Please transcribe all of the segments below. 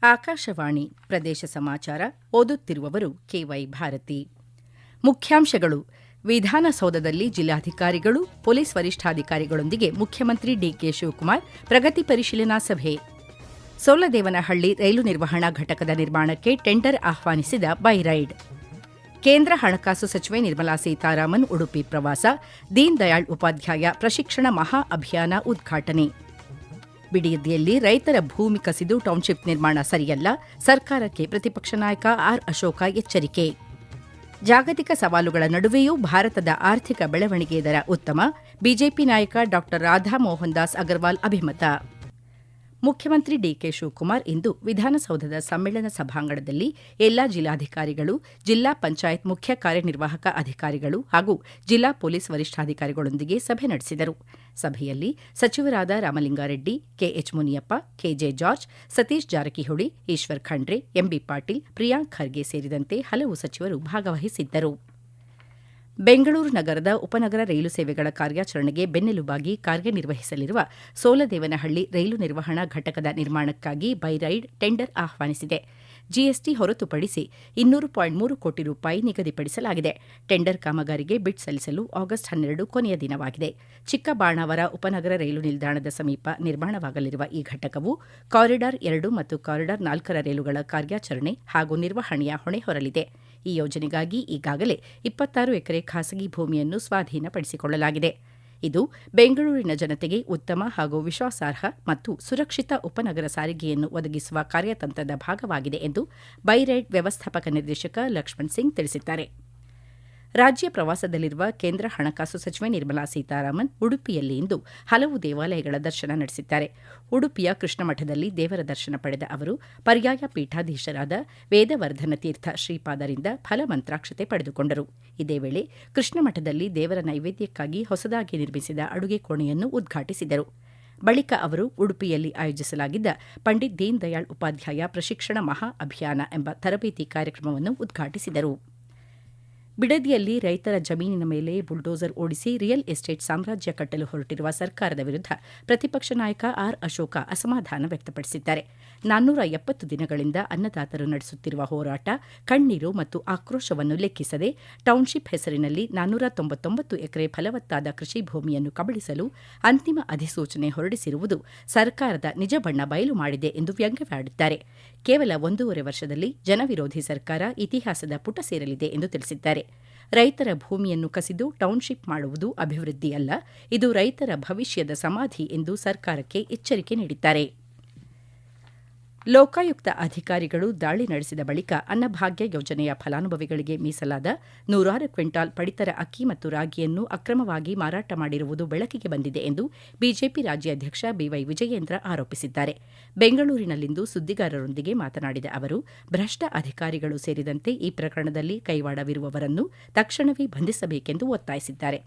ಆಕಾಶವಾಣಿ ಪ್ರದೇಶ ಸಮಾಚಾರ ಓದುತ್ತಿರುವವರು ಕೆವೈ ಭಾರತಿ. ಮುಖ್ಯಾಂಶಗಳು: ವಿಧಾನಸೌಧದಲ್ಲಿ ಜಿಲ್ಲಾಧಿಕಾರಿಗಳು, ಪೊಲೀಸ್ ವರಿಷ್ಠಾಧಿಕಾರಿಗಳೊಂದಿಗೆ ಮುಖ್ಯಮಂತ್ರಿ ಡಿಕೆ ಶಿವಕುಮಾರ್ ಪ್ರಗತಿ ಪರಿಶೀಲನಾ ಸಭೆ. ಸೋಲದೇವನಹಳ್ಳಿ ರೈಲು ನಿರ್ವಹಣಾ ಘಟಕದ ನಿರ್ಮಾಣಕ್ಕೆ ಟೆಂಡರ್ ಆಹ್ವಾನಿಸಿದ ಬೈರೈಡ್. ಕೇಂದ್ರ ಹಣಕಾಸು ಸಚಿವೆ ನಿರ್ಮಲಾ ಸೀತಾರಾಮನ್ ಉಡುಪಿ ಪ್ರವಾಸ, ದೀನ್ ದಯಾಳ್ ಉಪಾಧ್ಯಾಯ ಪ್ರಶಿಕ್ಷಣ ಮಹಾ ಅಭಿಯಾನ ಉದ್ಘಾಟನೆ. ಬಿಡಿಯದಿಯಲ್ಲಿ ರೈತರ ಭೂಮಿ ಕಸಿದು ಟೌನ್ಶಿಪ್ ನಿರ್ಮಾಣ ಸರಿಯಲ್ಲ, ಸರ್ಕಾರಕ್ಕೆ ಪ್ರತಿಪಕ್ಷ ನಾಯಕ ಆರ್ ಅಶೋಕ ಎಚ್ಚರಿಕೆ. ಜಾಗತಿಕ ಸವಾಲುಗಳ ನಡುವೆಯೂ ಭಾರತದ ಆರ್ಥಿಕ ಬೆಳವಣಿಗೆ ದರ ಉತ್ತಮ, ಬಿಜೆಪಿ ನಾಯಕ ಡಾ ರಾಧಾ ಮೋಹನ್ ದಾಸ್ ಅಗರ್ವಾಲ್ ಅಭಿಮತ. ಮುಖ್ಯಮಂತ್ರಿ ಡಿಕೆ ಶಿವಕುಮಾರ್ ಇಂದು ವಿಧಾನಸೌಧದ ಸಮ್ಮೇಳನ ಸಭಾಂಗಣದಲ್ಲಿ ಎಲ್ಲಾ ಜಿಲ್ಲಾಧಿಕಾರಿಗಳು, ಜಿಲ್ಲಾ ಪಂಚಾಯತ್ ಮುಖ್ಯ ಕಾರ್ಯನಿರ್ವಾಹಕ ಅಧಿಕಾರಿಗಳು ಹಾಗೂ ಜಿಲ್ಲಾ ಪೊಲೀಸ್ ವರಿಷ್ಠಾಧಿಕಾರಿಗಳೊಂದಿಗೆ ಸಭೆ ನಡೆಸಿದರು. ಸಭೆಯಲ್ಲಿ ಸಚಿವರಾದ ರಾಮಲಿಂಗಾರೆಡ್ಡಿ, ಕೆಎಚ್ ಮುನಿಯಪ್ಪ, ಕೆಜೆ ಜಾರ್ಜ್, ಸತೀಶ್ ಜಾರಕಿಹೊಳಿ, ಈಶ್ವರ್ ಖಂಡ್ರೆ, ಎಂಬಿ ಪಾಟೀಲ್, ಪ್ರಿಯಾಂಕ್ ಖರ್ಗೆ ಸೇರಿದಂತೆ ಹಲವು ಸಚಿವರು ಭಾಗವಹಿಸಿದ್ದರು. ಬೆಂಗಳೂರು ನಗರದ ಉಪನಗರ ರೈಲು ಸೇವೆಗಳ ಕಾರ್ಯಾಚರಣೆಗೆ ಬೆನ್ನೆಲುಬಾಗಿ ಕಾರ್ಯನಿರ್ವಹಿಸಲಿರುವ ಸೋಲದೇವನಹಳ್ಳಿ ರೈಲು ನಿರ್ವಹಣಾ ಘಟಕದ ನಿರ್ಮಾಣಕ್ಕಾಗಿ ಬೈರೈಡ್ ಟೆಂಡರ್ ಆಹ್ವಾನಿಸಿದೆ. ಜಿಎಸ್ಟಿ ಹೊರತುಪಡಿಸಿ 200.3 ಕೋಟಿ ರೂಪಾಯಿ ನಿಗದಿಪಡಿಸಲಾಗಿದೆ. ಟೆಂಡರ್ ಕಾಮಗಾರಿಗೆ ಬಿಡ್ ಸಲ್ಲಿಸಲು ಆಗಸ್ಟ್ 12 ಕೊನೆಯ ದಿನವಾಗಿದೆ. ಚಿಕ್ಕಬಾಣಾವರ ಉಪನಗರ ರೈಲು ನಿಲ್ದಾಣದ ಸಮೀಪ ನಿರ್ಮಾಣವಾಗಲಿರುವ ಈ ಘಟಕವು ಕಾರಿಡಾರ್ 2 ಮತ್ತು ಕಾರಿಡಾರ್ 4 ರೈಲುಗಳ ಕಾರ್ಯಾಚರಣೆ ಹಾಗೂ ನಿರ್ವಹಣೆಯ ಹೊಣೆ ಹೊರಲಿದೆ. ಈ ಯೋಜನೆಗಾಗಿ ಈಗಾಗಲೇ 26 ಎಕರೆ ಖಾಸಗಿ ಭೂಮಿಯನ್ನು ಸ್ವಾಧೀನಪಡಿಸಿಕೊಳ್ಳಲಾಗಿದೆ. ಇದು ಬೆಂಗಳೂರಿನ ಜನತೆಗೆ ಉತ್ತಮ ಹಾಗೂ ವಿಶ್ವಾಸಾರ್ಹ ಮತ್ತು ಸುರಕ್ಷಿತ ಉಪನಗರ ಸಾರಿಗೆಯನ್ನು ಒದಗಿಸುವ ಕಾರ್ಯತಂತ್ರದ ಭಾಗವಾಗಿದೆ ಎಂದು ಬೈರೈಡ್ ವ್ಯವಸ್ಥಾಪಕ ನಿರ್ದೇಶಕ ಲಕ್ಷ್ಮಣ್ ಸಿಂಗ್ ತಿಳಿಸಿದ್ದಾರೆ. ರಾಜ್ಯ ಪ್ರವಾಸದಲ್ಲಿರುವ ಕೇಂದ್ರ ಹಣಕಾಸು ಸಚಿವೆ ನಿರ್ಮಲಾ ಸೀತಾರಾಮನ್ ಉಡುಪಿಯಲ್ಲಿ ಇಂದು ಹಲವು ದೇವಾಲಯಗಳ ದರ್ಶನ ನಡೆಸಿದ್ದಾರೆ. ಉಡುಪಿಯ ಕೃಷ್ಣಮಠದಲ್ಲಿ ದೇವರ ದರ್ಶನ ಪಡೆದ ಅವರು ಪರ್ಯಾಯ ಪೀಠಾಧೀಶರಾದ ವೇದವರ್ಧನ ತೀರ್ಥ ಶ್ರೀಪಾದರಿಂದ ಫಲಮಂತ್ರಾಕ್ಷತೆ ಪಡೆದುಕೊಂಡರು. ಇದೇ ವೇಳೆ ಕೃಷ್ಣಮಠದಲ್ಲಿ ದೇವರ ನೈವೇದ್ಯಕ್ಕಾಗಿ ಹೊಸದಾಗಿ ನಿರ್ಮಿಸಿದ ಅಡುಗೆ ಕೋಣೆಯನ್ನು ಉದ್ಘಾಟಿಸಿದರು. ಬಳಿಕ ಅವರು ಉಡುಪಿಯಲ್ಲಿ ಆಯೋಜಿಸಲಾಗಿದ್ದ ಪಂಡಿತ್ ದೀನ್ ದಯಾಳ್ ಉಪಾಧ್ಯಾಯ ಪ್ರಶಿಕ್ಷಣ ಮಹಾ ಅಭಿಯಾನ ಎಂಬ ತರಬೇತಿ ಕಾರ್ಯಕ್ರಮವನ್ನು ಉದ್ಘಾಟಿಸಿದರು. ಬಿಡದಿಯಲ್ಲಿ ರೈತರ ಜಮೀನಿನ ಮೇಲೆ ಬುಲ್ಡೋಸರ್ ಓಡಿಸಿ ರಿಯಲ್ ಎಸ್ಟೇಟ್ ಸಾಮ್ರಾಜ್ಯ ಕಟ್ಟಲು ಹೊರಟಿರುವ ಸರ್ಕಾರದ ವಿರುದ್ಧ ಪ್ರತಿಪಕ್ಷ ನಾಯಕ ಆರ್ ಅಶೋಕ ಅಸಮಾಧಾನ ವ್ಯಕ್ತಪಡಿಸಿದ್ದಾರೆ. 470 ದಿನಗಳಿಂದ ಅನ್ನದಾತರು ನಡೆಸುತ್ತಿರುವ ಹೋರಾಟ, ಕಣ್ಣೀರು ಮತ್ತು ಆಕ್ರೋಶವನ್ನು ಲೆಕ್ಕಿಸದೆ ಟೌನ್ಶಿಪ್ ಹೆಸರಿನಲ್ಲಿ 499 ಎಕರೆ ಫಲವತ್ತಾದ ಕೃಷಿ ಭೂಮಿಯನ್ನು ಕಬಳಿಸಲು ಅಂತಿಮ ಅಧಿಸೂಚನೆ ಹೊರಡಿಸಿರುವುದು ಸರ್ಕಾರದ ನಿಜ ಬಣ್ಣ ಬಯಲು ಮಾಡಿದೆ ಎಂದು ವ್ಯಂಗ್ಯವಾಡಿದ್ದಾರೆ. ಕೇವಲ 1.5 ವರ್ಷದಲ್ಲಿ ಜನವಿರೋಧಿ ಸರ್ಕಾರ ಇತಿಹಾಸದ ಪುಟ ಸೇರಲಿದೆ ಎಂದು ತಿಳಿಸಿದ್ದಾರೆ. ರೈತರ ಭೂಮಿಯನ್ನು ಕಸಿದು ಟೌನ್ಶಿಪ್ ಮಾಡುವುದು ಅಭಿವೃದ್ಧಿಯಲ್ಲ, ಇದು ರೈತರ ಭವಿಷ್ಯದ ಸಮಾಧಿ ಎಂದು ಸರ್ಕಾರಕ್ಕೆ ಎಚ್ಚರಿಕೆ ನೀಡಿದ್ದಾರೆ. ಲೋಕಾಯುಕ್ತ ಅಧಿಕಾರಿಗಳು ದಾಳಿ ನಡೆಸಿದ ಬಳಿಕ ಅನ್ನಭಾಗ್ಯ ಯೋಜನೆಯ ಫಲಾನುಭವಿಗಳಿಗೆ ಮೀಸಲಾದ 106 ಕ್ವಿಂಟಾಲ್ ಪಡಿತರ ಅಕ್ಕಿ ಮತ್ತು ರಾಗಿಯನ್ನು ಅಕ್ರಮವಾಗಿ ಮಾರಾಟ ಮಾಡಿರುವುದು ಬೆಳಕಿಗೆ ಬಂದಿದೆ ಎಂದು ಬಿಜೆಪಿ ರಾಜ್ಯಾಧ್ಯಕ್ಷ ಬಿವೈ ವಿಜಯೇಂದ್ರ ಆರೋಪಿಸಿದ್ದಾರೆ. ಬೆಂಗಳೂರಿನಲ್ಲಿಂದು ಸುದ್ದಿಗಾರರೊಂದಿಗೆ ಮಾತನಾಡಿದ ಅವರು, ಭ್ರಷ್ಟ ಅಧಿಕಾರಿಗಳು ಸೇರಿದಂತೆ ಈ ಪ್ರಕರಣದಲ್ಲಿ ಕೈವಾಡವಿರುವವರನ್ನು ತಕ್ಷಣವೇ ಬಂಧಿಸಬೇಕೆಂದು ಒತ್ತಾಯಿಸಿದ್ದಾರೆ.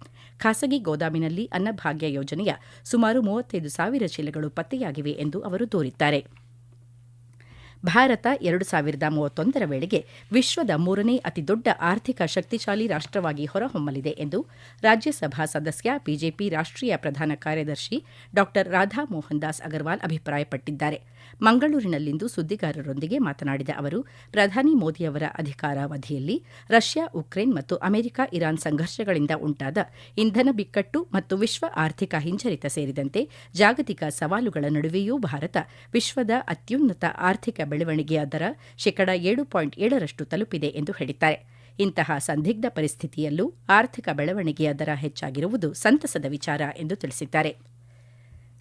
ಖಾಸಗಿ ಗೋದಾಮಿನಲ್ಲಿ ಅನ್ನಭಾಗ್ಯ ಯೋಜನೆಯ ಸುಮಾರು 35,000 ಚೀಲಗಳು ಪತ್ತೆಯಾಗಿವೆ ಎಂದು ಅವರು ದೂರಿದ್ದಾರೆ. ಭಾರತ 2031 ವೇಳೆಗೆ ವಿಶ್ವದ 3ನೇ ಅತಿದೊಡ್ಡ ಆರ್ಥಿಕ ಶಕ್ತಿಶಾಲಿ ರಾಷ್ಟವಾಗಿ ಹೊರಹೊಮ್ಮಲಿದೆ ಎಂದು ರಾಜ್ಯಸಭಾ ಸದಸ್ಯ ಬಿಜೆಪಿ ರಾಷ್ಟೀಯ ಪ್ರಧಾನ ಕಾರ್ಯದರ್ಶಿ ಡಾ ರಾಧಾ ಮೋಹನ್ ದಾಸ್ ಅಗರ್ವಾಲ್ ಅಭಿಪ್ರಾಯಪಟ್ಟಿದ್ದಾರೆ. ಮಂಗಳೂರಿನಲ್ಲಿಂದು ಸುದ್ದಿಗಾರರೊಂದಿಗೆ ಮಾತನಾಡಿದ ಅವರು, ಪ್ರಧಾನಿ ಮೋದಿಯವರ ಅಧಿಕಾರಾವಧಿಯಲ್ಲಿ ರಷ್ಯಾ, ಉಕ್ರೇನ್ ಮತ್ತು ಅಮೆರಿಕ ಇರಾನ್ ಸಂಘರ್ಷಗಳಿಂದ ಉಂಟಾದ ಇಂಧನ ಬಿಕ್ಕಟ್ಟು ಮತ್ತು ವಿಶ್ವ ಆರ್ಥಿಕ ಹಿಂಜರಿತ ಸೇರಿದಂತೆ ಜಾಗತಿಕ ಸವಾಲುಗಳ ನಡುವೆಯೂ ಭಾರತ ವಿಶ್ವದ ಅತ್ಯುನ್ನತ ಆರ್ಥಿಕ ಬೆಳವಣಿಗೆಯ ದರ 7.7% ತಲುಪಿದೆ ಎಂದು ಹೇಳಿದ್ದಾರೆ. ಇಂತಹ ಸಂದಿಗ್ಧ ಪರಿಸ್ಥಿತಿಯಲ್ಲೂ ಆರ್ಥಿಕ ಬೆಳವಣಿಗೆಯ ದರ ಹೆಚ್ಚಾಗಿರುವುದು ಸಂತಸದ ವಿಚಾರ ಎಂದು ತಿಳಿಸಿದ್ದಾರೆ.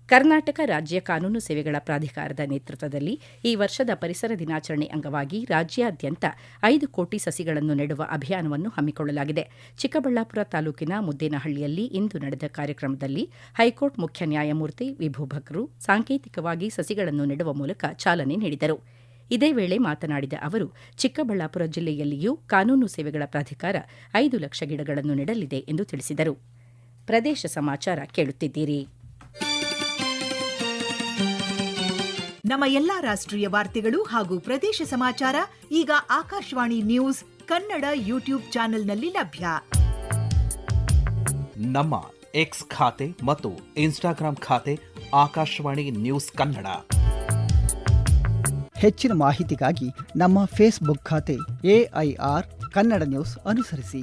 ಕರ್ನಾಟಕ ರಾಜ್ಯ ಕಾನೂನು ಸೇವೆಗಳ ಪ್ರಾಧಿಕಾರದ ನೇತೃತ್ವದಲ್ಲಿ ಈ ವರ್ಷದ ಪರಿಸರ ದಿನಾಚರಣೆ ಅಂಗವಾಗಿ ರಾಜ್ಯಾದ್ಯಂತ 5 ಕೋಟಿ ಸಸಿಗಳನ್ನು ನೆಡುವ ಅಭಿಯಾನವನ್ನು ಹಮ್ಮಿಕೊಳ್ಳಲಾಗಿದೆ. ಚಿಕ್ಕಬಳ್ಳಾಪುರ ತಾಲೂಕಿನ ಮುದ್ದೇನಹಳ್ಳಿಯಲ್ಲಿ ಇಂದು ನಡೆದ ಕಾರ್ಯಕ್ರಮದಲ್ಲಿ ಹೈಕೋರ್ಟ್ ಮುಖ್ಯ ನ್ಯಾಯಮೂರ್ತಿ ವಿಭೂಭಕ್ರು ಸಾಂಕೇತಿಕವಾಗಿ ಸಸಿಗಳನ್ನು ನೆಡುವ ಮೂಲಕ ಚಾಲನೆ ನೀಡಿದರು. ಇದೇ ವೇಳೆ ಮಾತನಾಡಿದ ಅವರು, ಚಿಕ್ಕಬಳ್ಳಾಪುರ ಜಿಲ್ಲೆಯಲ್ಲಿಯೂ ಕಾನೂನು ಸೇವೆಗಳ ಪ್ರಾಧಿಕಾರ 5 ಲಕ್ಷ ಗಿಡಗಳನ್ನು ನೆಡಲಿದೆ ಎಂದು ತಿಳಿಸಿದರು. ಪ್ರದೇಶ ಸಮಾಚಾರ ಕೇಳುತ್ತಿದ್ದೀರಿ. ನಮ್ಮ ಎಲ್ಲಾ ರಾಷ್ಟ್ರೀಯ ವಾರ್ತೆಗಳು ಹಾಗೂ ಪ್ರದೇಶ ಸಮಾಚಾರ ಈಗ ಆಕಾಶವಾಣಿ ನ್ಯೂಸ್ ಕನ್ನಡ ಯೂಟ್ಯೂಬ್ ಚಾನೆಲ್ನಲ್ಲಿ ಲಭ್ಯ. ನಮ್ಮ ಎಕ್ಸ್ ಖಾತೆ ಮತ್ತು ಇನ್ಸ್ಟಾಗ್ರಾಂ ಖಾತೆ ಆಕಾಶವಾಣಿ ನ್ಯೂಸ್ ಕನ್ನಡ. ಹೆಚ್ಚಿನ ಮಾಹಿತಿಗಾಗಿ ನಮ್ಮ ಫೇಸ್ಬುಕ್ ಖಾತೆ AIR ಕನ್ನಡ ನ್ಯೂಸ್ ಅನುಸರಿಸಿ.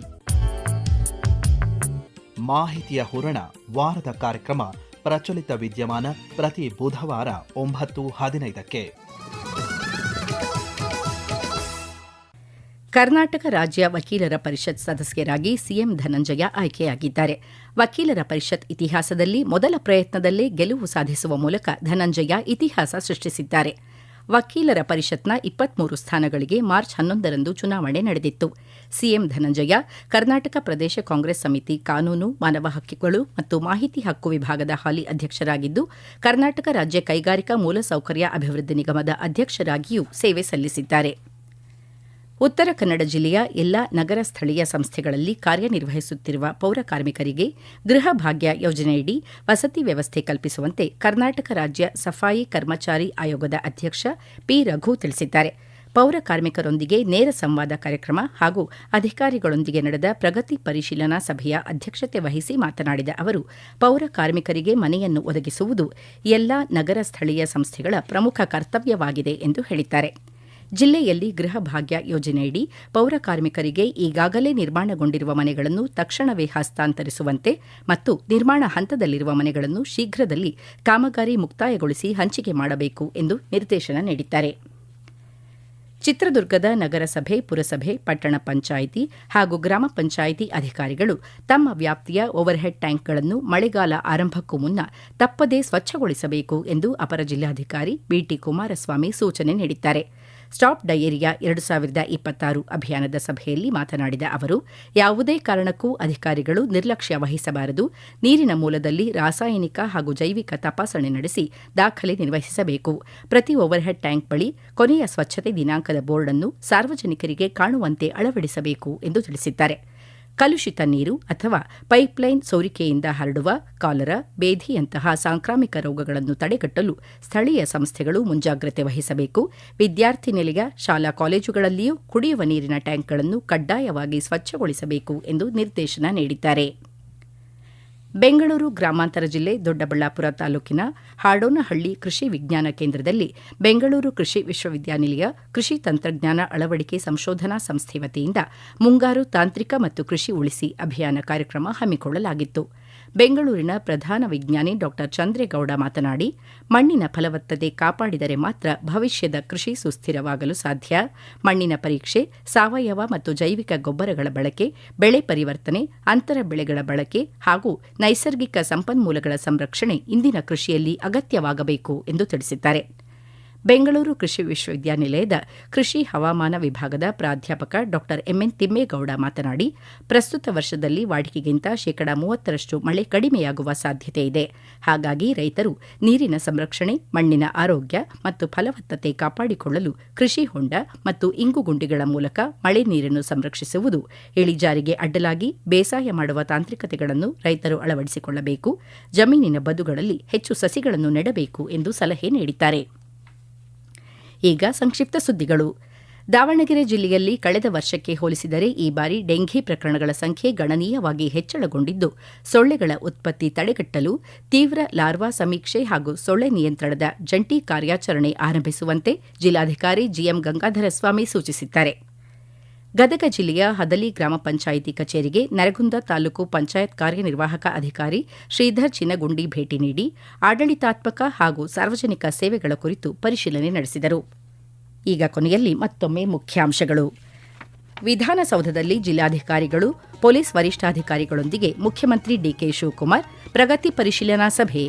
ಮಾಹಿತಿಯ ಹೂರಣ ವಾರದ ಕಾರ್ಯಕ್ರಮ ಪ್ರಚಲಿತ ವಿದ್ಯಮಾನ ಪ್ರತಿ ಬುಧವಾರ 9:15. ಕರ್ನಾಟಕ ರಾಜ್ಯ ವಕೀಲರ ಪರಿಷತ್ ಸದಸ್ಯರಾಗಿ ಸಿಎಂ ಧನಂಜಯ ಆಯ್ಕೆಯಾಗಿದ್ದಾರೆ. ವಕೀಲರ ಪರಿಷತ್ ಇತಿಹಾಸದಲ್ಲಿ ಮೊದಲ ಪ್ರಯತ್ನದಲ್ಲೇ ಗೆಲುವು ಸಾಧಿಸುವ ಮೂಲಕ ಧನಂಜಯ ಇತಿಹಾಸ ಸೃಷ್ಟಿಸಿದ್ದಾರೆ. ವಕೀಲರ ಪರಿಷತ್ನ 23 ಸ್ಥಾನಗಳಿಗೆ ಮಾರ್ಚ್ 11ರಂದು ಚುನಾವಣೆ ನಡೆದಿತ್ತು. ಸಿಎಂ ಧನಂಜಯ ಕರ್ನಾಟಕ ಪ್ರದೇಶ ಕಾಂಗ್ರೆಸ್ ಸಮಿತಿ ಕಾನೂನು, ಮಾನವ ಹಕ್ಕುಗಳು ಮತ್ತು ಮಾಹಿತಿ ಹಕ್ಕು ವಿಭಾಗದ ಹಾಲಿ ಅಧ್ಯಕ್ಷರಾಗಿದ್ದು, ಕರ್ನಾಟಕ ರಾಜ್ಯ ಕೈಗಾರಿಕಾ ಮೂಲಸೌಕರ್ಯ ಅಭಿವೃದ್ಧಿ ನಿಗಮದ ಅಧ್ಯಕ್ಷರಾಗಿಯೂ ಸೇವೆ ಸಲ್ಲಿಸಿದ್ದಾರೆ. ಉತ್ತರ ಕನ್ನಡ ಜಿಲ್ಲೆಯ ಎಲ್ಲಾ ನಗರ ಸ್ಥಳೀಯ ಸಂಸ್ಥೆಗಳಲ್ಲಿ ಕಾರ್ಯನಿರ್ವಹಿಸುತ್ತಿರುವ ಪೌರ ಕಾರ್ಮಿಕರಿಗೆ ಗೃಹ ಭಾಗ್ಯ ಯೋಜನೆಯಡಿ ವಸತಿ ವ್ಯವಸ್ಥೆ ಕಲ್ಪಿಸುವಂತೆ ಕರ್ನಾಟಕ ರಾಜ್ಯ ಸಫಾಯಿ ಕರ್ಮಚಾರಿ ಆಯೋಗದ ಅಧ್ಯಕ್ಷ ಪಿ. ರಘು ತಿಳಿಸಿದ್ದಾರೆ. ಪೌರ ಕಾರ್ಮಿಕರೊಂದಿಗೆ ನೇರ ಸಂವಾದ ಕಾರ್ಯಕ್ರಮ ಹಾಗೂ ಅಧಿಕಾರಿಗಳೊಂದಿಗೆ ನಡೆದ ಪ್ರಗತಿ ಪರಿಶೀಲನಾ ಸಭೆಯ ಅಧ್ಯಕ್ಷತೆ ವಹಿಸಿ ಮಾತನಾಡಿದ ಅವರು, ಪೌರ ಕಾರ್ಮಿಕರಿಗೆ ಮನೆಯನ್ನು ಒದಗಿಸುವುದು ಎಲ್ಲಾ ನಗರ ಸ್ಥಳೀಯ ಸಂಸ್ಥೆಗಳ ಪ್ರಮುಖ ಕರ್ತವ್ಯವಾಗಿದೆ ಎಂದು ಹೇಳಿದ್ದಾರೆ. ಜಿಲ್ಲೆಯಲ್ಲಿ ಗೃಹ ಭಾಗ್ಯ ಯೋಜನೆಯಡಿ ಪೌರ ಕಾರ್ಮಿಕರಿಗೆ ಈಗಾಗಲೇ ನಿರ್ಮಾಣಗೊಂಡಿರುವ ಮನೆಗಳನ್ನು ತಕ್ಷಣವೇ ಹಸ್ತಾಂತರಿಸುವಂತೆ ಮತ್ತು ನಿರ್ಮಾಣ ಹಂತದಲ್ಲಿರುವ ಮನೆಗಳನ್ನು ಶೀಘ್ರದಲ್ಲಿ ಕಾಮಗಾರಿ ಮುಕ್ತಾಯಗೊಳಿಸಿ ಹಂಚಿಕೆ ಮಾಡಬೇಕು ಎಂದು ನಿರ್ದೇಶನ ನೀಡಿದ್ದಾರೆ. ಚಿತ್ರದುರ್ಗದ ನಗರಸಭೆ, ಪುರಸಭೆ, ಪಟ್ಟಣ ಪಂಚಾಯಿತಿ ಹಾಗೂ ಗ್ರಾಮ ಪಂಚಾಯಿತಿ ಅಧಿಕಾರಿಗಳು ತಮ್ಮ ವ್ಯಾಪ್ತಿಯ ಓವರ್ಹೆಡ್ ಟ್ಯಾಂಕ್ಗಳನ್ನು ಮಳೆಗಾಲ ಆರಂಭಕ್ಕೂ ಮುನ್ನ ತಪ್ಪದೇ ಸ್ವಚ್ಛಗೊಳಿಸಬೇಕು ಎಂದು ಅಪರ ಜಿಲ್ಲಾಧಿಕಾರಿ ಬಿಟಿ ಕುಮಾರಸ್ವಾಮಿ ಸೂಚನೆ ನೀಡಿದ್ದಾರೆ. ಸ್ಟಾಪ್ ಡಯೇರಿಯಾ 2026 ಅಭಿಯಾನದ ಸಭೆಯಲ್ಲಿ ಮಾತನಾಡಿದ ಅವರು, ಯಾವುದೇ ಕಾರಣಕ್ಕೂ ಅಧಿಕಾರಿಗಳು ನಿರ್ಲಕ್ಷ್ಯ ವಹಿಸಬಾರದು. ನೀರಿನ ಮೂಲದಲ್ಲಿ ರಾಸಾಯನಿಕ ಹಾಗೂ ಜೈವಿಕ ತಪಾಸಣೆ ನಡೆಸಿ ದಾಖಲೆ ನಿರ್ವಹಿಸಬೇಕು. ಪ್ರತಿ ಓವರ್ಹೆಡ್ ಟ್ಯಾಂಕ್ ಬಳಿ ಕೊನೆಯ ಸ್ವಚ್ಛತೆ ದಿನಾಂಕದ ಬೋರ್ಡ್ ಅನ್ನು ಸಾರ್ವಜನಿಕರಿಗೆ ಕಾಣುವಂತೆ ಅಳವಡಿಸಬೇಕು ಎಂದು ತಿಳಿಸಿದ್ದಾರೆ. ಕಲುಷಿತ ನೀರು ಅಥವಾ ಪೈಪ್ಲೈನ್ ಸೋರಿಕೆಯಿಂದ ಹರಡುವ ಕಾಲರಾ, ಬೇಧಿಯಂತಹ ಸಾಂಕ್ರಾಮಿಕ ರೋಗಗಳನ್ನು ತಡೆಗಟ್ಟಲು ಸ್ಥಳೀಯ ಸಂಸ್ಥೆಗಳು ಮುಂಜಾಗ್ರತೆ ವಹಿಸಬೇಕು. ವಿದ್ಯಾರ್ಥಿ ನಿಲಯ, ಶಾಲಾ ಕಾಲೇಜುಗಳಲ್ಲಿಯೂ ಕುಡಿಯುವ ನೀರಿನ ಟ್ಯಾಂಕ್ಗಳನ್ನು ಕಡ್ಡಾಯವಾಗಿ ಸ್ವಚ್ಛಗೊಳಿಸಬೇಕು ಎಂದು ನಿರ್ದೇಶನ ನೀಡಿದ್ದಾರೆ. ಬೆಂಗಳೂರು ಗ್ರಾಮಾಂತರ ಜಿಲ್ಲೆ ದೊಡ್ಡಬಳ್ಳಾಪುರ ತಾಲೂಕಿನ ಹಾಡೋನಹಳ್ಳಿ ಕೃಷಿ ವಿಜ್ಞಾನ ಕೇಂದ್ರದಲ್ಲಿ ಬೆಂಗಳೂರು ಕೃಷಿ ವಿಶ್ವವಿದ್ಯಾನಿಲಯ ಕೃಷಿ ತಂತ್ರಜ್ಞಾನ ಅಳವಡಿಕೆ ಸಂಶೋಧನಾ ಸಂಸ್ಥೆ ವತಿಯಿಂದ ಮುಂಗಾರು ತಾಂತ್ರಿಕ ಮತ್ತು ಕೃಷಿ ಉಳಿಸಿ ಅಭಿಯಾನ ಕಾರ್ಯಕ್ರಮ ಹಮ್ಮಿಕೊಳ್ಳಲಾಗಿತ್ತು. ಬೆಂಗಳೂರಿನ ಪ್ರಧಾನ ವಿಜ್ಞಾನಿ ಡಾ ಚಂದ್ರೇಗೌಡ ಮಾತನಾಡಿ, ಮಣ್ಣಿನ ಫಲವತ್ತತೆ ಕಾಪಾಡಿದರೆ ಮಾತ್ರ ಭವಿಷ್ಯದ ಕೃಷಿ ಸುಸ್ಥಿರವಾಗಲು ಸಾಧ್ಯ. ಮಣ್ಣಿನ ಪರೀಕ್ಷೆ, ಸಾವಯವ ಮತ್ತು ಜೈವಿಕ ಗೊಬ್ಬರಗಳ ಬಳಕೆ, ಬೆಳೆ ಪರಿವರ್ತನೆ, ಅಂತರ ಬೆಳೆಗಳ ಬಳಕೆ ಹಾಗೂ ನೈಸರ್ಗಿಕ ಸಂಪನ್ಮೂಲಗಳ ಸಂರಕ್ಷಣೆ ಇಂದಿನ ಕೃಷಿಯಲ್ಲಿ ಅಗತ್ಯವಾಗಬೇಕು ಎಂದು ತಿಳಿಸಿದ್ದಾರೆ. ಬೆಂಗಳೂರು ಕೃಷಿ ವಿಶ್ವವಿದ್ಯಾನಿಲಯದ ಕೃಷಿ ಹವಾಮಾನ ವಿಭಾಗದ ಪ್ರಾಧ್ಯಾಪಕ ಡಾ ಎಂಎನ್ ತಿಮ್ಮೇಗೌಡ ಮಾತನಾಡಿ, ಪ್ರಸ್ತುತ ವರ್ಷದಲ್ಲಿ ವಾಡಿಕೆಗಿಂತ 30% ಮಳೆ ಕಡಿಮೆಯಾಗುವ ಸಾಧ್ಯತೆ ಇದೆ. ಹಾಗಾಗಿ ರೈತರು ನೀರಿನ ಸಂರಕ್ಷಣೆ, ಮಣ್ಣಿನ ಆರೋಗ್ಯ ಮತ್ತು ಫಲವತ್ತತೆ ಕಾಪಾಡಿಕೊಳ್ಳಲು ಕೃಷಿ ಹೊಂಡ ಮತ್ತು ಇಂಗುಗುಂಡಿಗಳ ಮೂಲಕ ಮಳೆ ನೀರನ್ನು ಸಂರಕ್ಷಿಸುವುದು, ಇಳಿಜಾರಿಗೆ ಅಡ್ಡಲಾಗಿ ಬೇಸಾಯ ಮಾಡುವ ತಾಂತ್ರಿಕತೆಗಳನ್ನು ರೈತರು ಅಳವಡಿಸಿಕೊಳ್ಳಬೇಕು. ಜಮೀನಿನ ಬದುಗಳಲ್ಲಿ ಹೆಚ್ಚು ಸಸಿಗಳನ್ನು ನೆಡಬೇಕು ಎಂದು ಸಲಹೆ ನೀಡಿದ್ದಾರೆ. ಈಗ ಸಂಕ್ಷಿಪ್ತ ಸುದ್ದಿಗಳು. ದಾವಣಗೆರೆ ಜಿಲ್ಲೆಯಲ್ಲಿ ಕಳೆದ ವರ್ಷಕ್ಕೆ ಹೋಲಿಸಿದರೆ ಈ ಬಾರಿ ಡೆಂಘಿ ಪ್ರಕರಣಗಳ ಸಂಖ್ಯೆ ಗಣನೀಯವಾಗಿ ಹೆಚ್ಚಳಗೊಂಡಿದ್ದು, ಸೊಳ್ಳೆಗಳ ಉತ್ಪತ್ತಿ ತಡೆಗಟ್ಟಲು ತೀವ್ರ ಲಾರ್ವಾ ಸಮೀಕ್ಷೆ ಹಾಗೂ ಸೊಳ್ಳೆ ನಿಯಂತ್ರಣದ ಜಂಟಿ ಕಾರ್ಯಾಚರಣೆ ಆರಂಭಿಸುವಂತೆ ಜಿಲ್ಲಾಧಿಕಾರಿ ಜಿಎಂ ಗಂಗಾಧರಸ್ವಾಮಿ ಸೂಚಿಸಿದ್ದಾರೆ. ಗದಗ ಜಿಲ್ಲೆಯ ಹದಲಿ ಗ್ರಾಮ ಪಂಚಾಯಿತಿ ಕಚೇರಿಗೆ ನರಗುಂದ ತಾಲೂಕು ಪಂಚಾಯತ್ ಕಾರ್ಯನಿರ್ವಾಹಕ ಅಧಿಕಾರಿ ಶ್ರೀಧರ್ ಚಿನಗುಂಡಿ ಭೇಟಿ ನೀಡಿ ಆಡಳಿತಾತ್ಮಕ ಹಾಗೂ ಸಾರ್ವಜನಿಕ ಸೇವೆಗಳ ಕುರಿತು ಪರಿಶೀಲನೆ ನಡೆಸಿದರು. ಈಗ ಕೊನೆಯಲ್ಲಿ ಮತ್ತೊಮ್ಮೆ ಮುಖ್ಯಾಂಶಗಳು. ವಿಧಾನಸೌಧದಲ್ಲಿ ಜಿಲ್ಲಾಧಿಕಾರಿಗಳು, ಪೊಲೀಸ್ ವರಿಷ್ಠಾಧಿಕಾರಿಗಳೊಂದಿಗೆ ಮುಖ್ಯಮಂತ್ರಿ ಡಿಕೆ ಶಿವಕುಮಾರ್ ಪ್ರಗತಿ ಪರಿಶೀಲನಾ ಸಭೆ.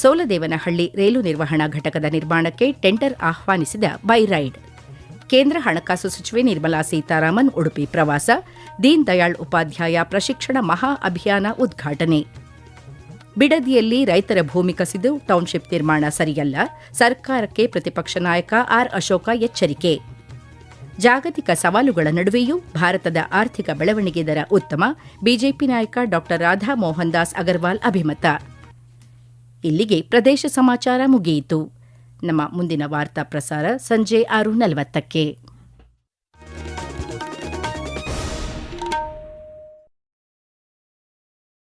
ಸೋಲದೇವನಹಳ್ಳಿ ರೈಲು ನಿರ್ವಹಣಾ ಘಟಕದ ನಿರ್ಮಾಣಕ್ಕೆ ಟೆಂಡರ್ ಆಹ್ವಾನಿಸಿದ ಬೈರೈಡ್. ಕೇಂದ್ರ ಹಣಕಾಸು ಸಚಿವೆ ನಿರ್ಮಲಾ ಸೀತಾರಾಮನ್ ಉಡುಪಿ ಪ್ರವಾಸ. ದೀನ್ ದಯಾಳ್ ಉಪಾಧ್ಯಾಯ ಪ್ರಶಿಕ್ಷಣ ಮಹಾ ಅಭಿಯಾನ ಉದ್ಘಾಟನೆ. ಬಿಡದಿಯಲ್ಲಿ ರೈತರ ಭೂಮಿ ಕಸಿದು ಟೌನ್ಶಿಪ್ ನಿರ್ಮಾಣ ಸರಿಯಲ್ಲ, ಸರ್ಕಾರಕ್ಕೆ ಪ್ರತಿಪಕ್ಷ ನಾಯಕ ಆರ್ ಅಶೋಕ ಎಚ್ಚರಿಕೆ. ಜಾಗತಿಕ ಸವಾಲುಗಳ ನಡುವೆಯೂ ಭಾರತದ ಆರ್ಥಿಕ ಬೆಳವಣಿಗೆ ದರ ಉತ್ತಮ, ಬಿಜೆಪಿ ನಾಯಕ ಡಾ ರಾಧಾ ಮೋಹನ್ ದಾಸ್ ಅಗರ್ವಾಲ್ ಅಭಿಮತ. ಇಲ್ಲಿಗೆ ಪ್ರದೇಶ ಸಮಾಚಾರ ಮುಗಿಯಿತು. ನಮ್ಮ ಮುಂದಿನ ವಾರ್ತಾ ಪ್ರಸಾರ ಸಂಜೆ 6:40ಕ್ಕೆ.